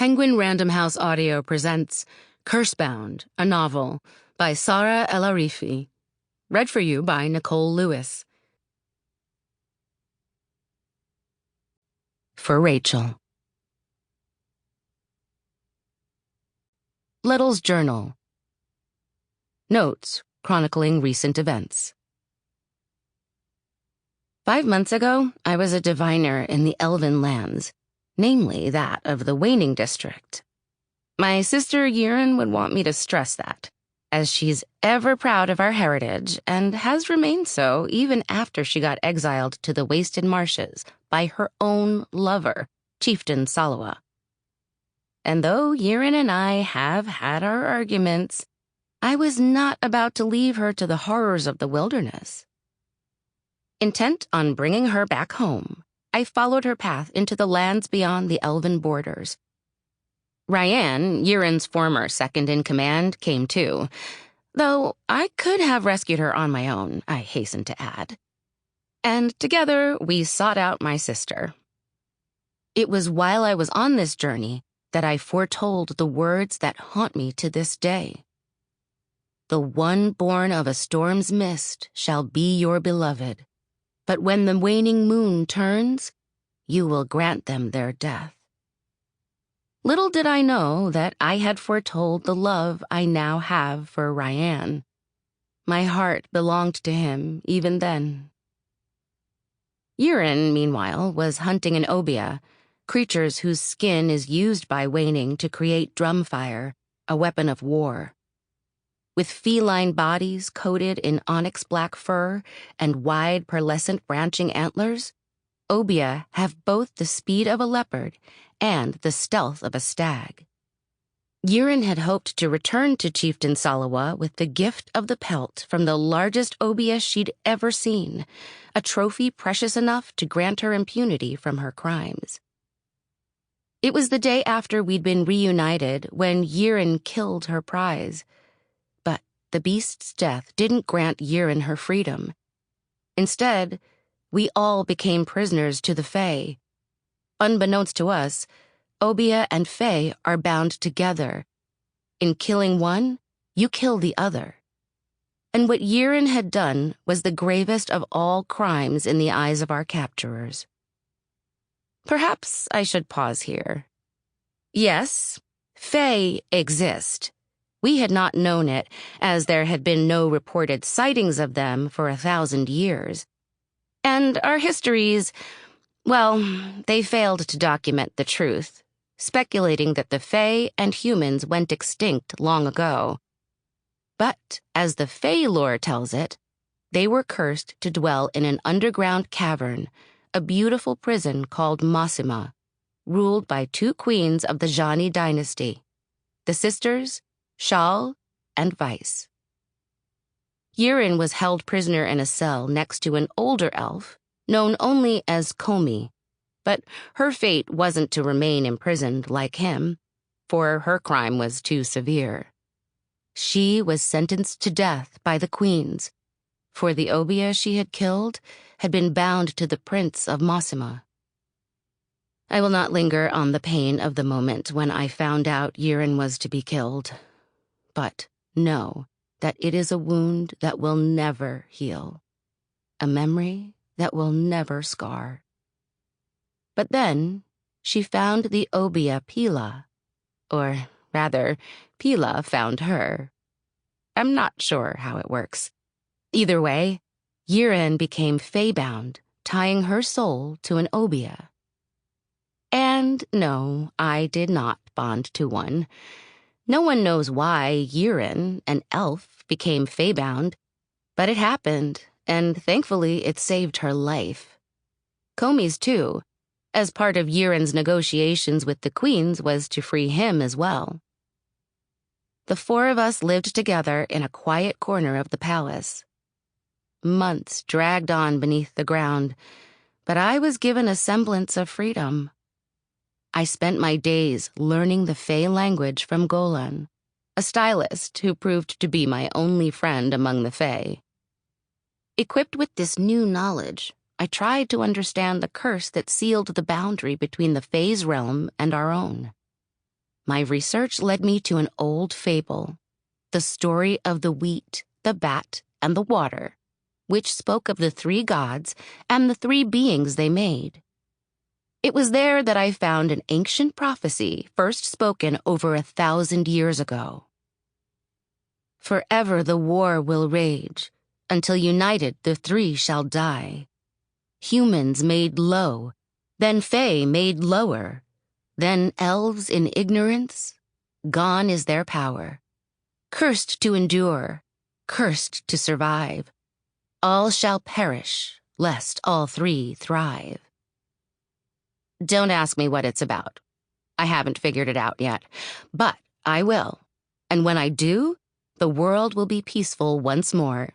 Penguin Random House Audio presents Cursebound, a novel by Saara El-Arifi. Read for you by Nicole Lewis. For Rachel. Lettle's Journal. Notes chronicling recent events. 5 months ago, I was a diviner in the Elven lands, namely that of the Waning district. My sister Yeeran would want me to stress that, as she's ever proud of our heritage and has remained so even after she got exiled to the wasted marshes by her own lover, Chieftain Salawa. And though Yeeran and I have had our arguments, I was not about to leave her to the horrors of the wilderness. Intent on bringing her back home, I followed her path into the lands beyond the elven borders. Ryan, Yeeran's former second-in-command, came too, though I could have rescued her on my own, I hasten to add. And together we sought out my sister. It was while I was on this journey that I foretold the words that haunt me to this day. The one born of a storm's mist shall be your beloved, but when the waning moon turns, you will grant them their death. Little did I know that I had foretold the love I now have for Ryan. My heart belonged to him even then. Yeeran, meanwhile, was hunting an obia, creatures whose skin is used by Waning to create drumfire, a weapon of war. With feline bodies coated in onyx black fur and wide pearlescent branching antlers, obia have both the speed of a leopard and the stealth of a stag. Yeeran had hoped to return to Chieftain Salawa with the gift of the pelt from the largest obia she'd ever seen, a trophy precious enough to grant her impunity from her crimes. It was the day after we'd been reunited when Yeeran killed her prize. But the beast's death didn't grant Yeeran her freedom. Instead, we all became prisoners to the Fae. Unbeknownst to us, obia and Fae are bound together. In killing one, you kill the other. And what Yeeran had done was the gravest of all crimes in the eyes of our capturers. Perhaps I should pause here. Yes, Fae exist. We had not known it, as there had been no reported sightings of them for 1,000 years. And our histories, well, they failed to document the truth, speculating that the Fae and humans went extinct long ago. But, as the Fae lore tells it, they were cursed to dwell in an underground cavern, a beautiful prison called Mosima, ruled by 2 queens of the Jani dynasty, the sisters Shal and Vice. Yeeran was held prisoner in a cell next to an older elf, known only as Komi, but her fate wasn't to remain imprisoned like him, for her crime was too severe. She was sentenced to death by the queens, for the obia she had killed had been bound to the prince of Mosima. I will not linger on the pain of the moment when I found out Yeeran was to be killed, but know that it is a wound that will never heal, a memory that will never scar. But then she found the obia Pila, or rather, Pila found her. I'm not sure how it works. Either way, Yeeran became Faebound, tying her soul to an obia. And no, I did not bond to one. No one knows why Yeeran, an elf, became Faebound, but it happened, and thankfully it saved her life. Komi's too, as part of Yeeran's negotiations with the queens was to free him as well. The 4 of us lived together in a quiet corner of the palace. Months dragged on beneath the ground, but I was given a semblance of freedom. I spent my days learning the Fae language from Golan, a stylist who proved to be my only friend among the Fae. Equipped with this new knowledge, I tried to understand the curse that sealed the boundary between the Fae's realm and our own. my research led me to an old fable, the story of the wheat, the bat, and the water, which spoke of the three gods and the three beings they made. It was there that I found an ancient prophecy first spoken over 1,000 years ago. Forever the war will rage, until united the three shall die. Humans made low, then Fae made lower, then elves in ignorance. Gone is their power. Cursed to endure, cursed to survive. All shall perish, lest all three thrive. Don't ask me what it's about. I haven't figured it out yet, but I will. And when I do, the world will be peaceful once more.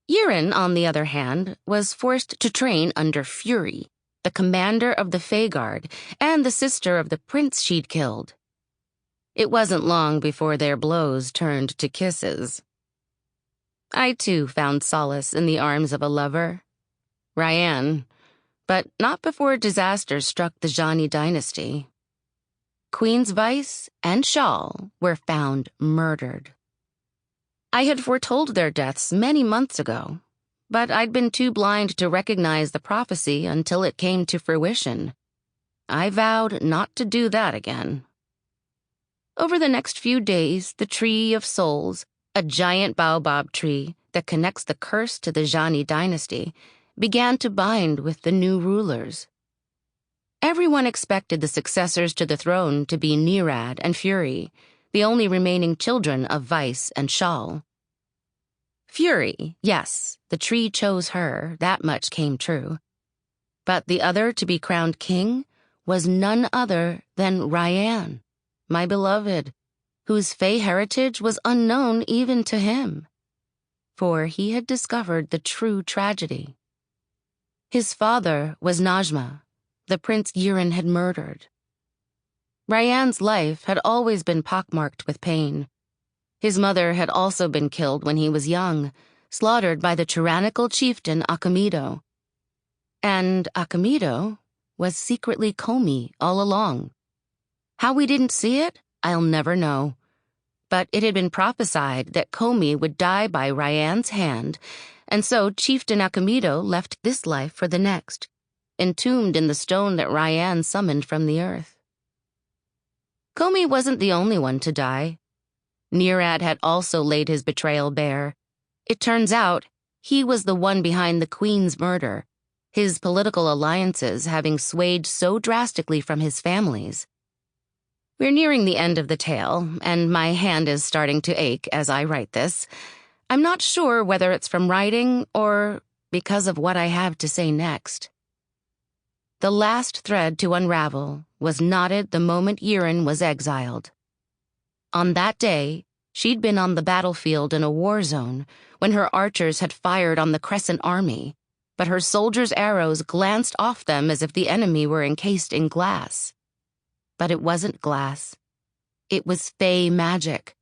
Yeeran, on the other hand, was forced to train under Fury, the commander of the Fae Guard and the sister of the prince she'd killed. It wasn't long before their blows turned to kisses. I, too, found solace in the arms of a lover, Ryan, but not before disaster struck the Zhani dynasty. Queens Vice and Shawl were found murdered. I had foretold their deaths many months ago, but I'd been too blind to recognize the prophecy until it came to fruition. I vowed not to do that again. Over the next few days, the Tree of Souls, a giant baobab tree that connects the curse to the Zhani dynasty, began to bind with the new rulers. Everyone expected the successors to the throne to be Neerad and Fury, the only remaining children of Vice and Shawl. Fury, yes, the tree chose her, that much came true. But the other to be crowned king was none other than Ryan, my beloved, whose Fae heritage was unknown even to him. For he had discovered the true tragedy. His father was Najma, the prince Yeeran had murdered. Ryan's life had always been pockmarked with pain. His mother had also been killed when he was young, slaughtered by the tyrannical chieftain Akamido. And Akamido was secretly Komi all along. How we didn't see it, I'll never know. But it had been prophesied that Komi would die by Ryan's hand, and so Chieftain Akamido left this life for the next, entombed in the stone that Ryan summoned from the earth. Komi wasn't the only one to die. Neerad had also laid his betrayal bare. It turns out he was the one behind the Queen's murder, his political alliances having swayed so drastically from his family's. We're nearing the end of the tale, and my hand is starting to ache as I write this. I'm not sure whether it's from writing or because of what I have to say next. The last thread to unravel was knotted the moment Yeeran was exiled. On that day, she'd been on the battlefield in a war zone when her archers had fired on the Crescent Army, but her soldiers' arrows glanced off them as if the enemy were encased in glass. But it wasn't glass. It was Fae magic.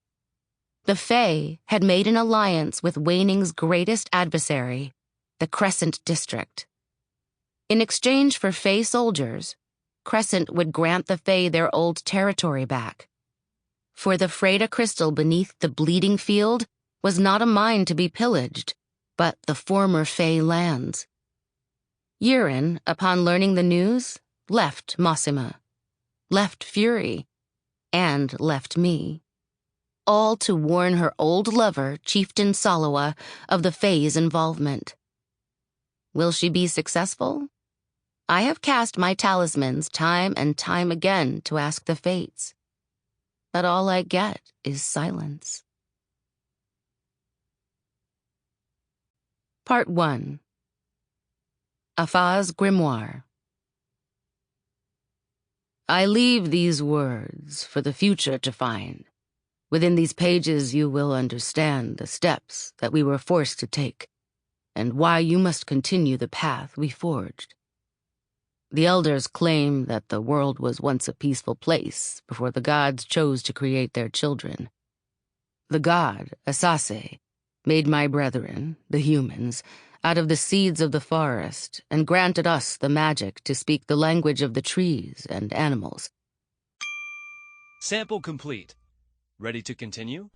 The Fae had made an alliance with Waning's greatest adversary, the Crescent District. In exchange for Fae soldiers, Crescent would grant the Fae their old territory back. For the Freda crystal beneath the bleeding field was not a mine to be pillaged, but the former Fae lands. Yeeran, upon learning the news, left Mosima, left Fury, and left me, all to warn her old lover, Chieftain Salawa, of the Fae's involvement. Will she be successful? I have cast my talismans time and time again to ask the fates, but all I get is silence. Part 1. Afa's Grimoire. I leave these words for the future to find. Within these pages you will understand the steps that we were forced to take, and why you must continue the path we forged. The elders claim that the world was once a peaceful place before the gods chose to create their children. The god, Asase, made my brethren, the humans, out of the seeds of the forest and granted us the magic to speak the language of the trees and animals. Sample complete. Ready to continue?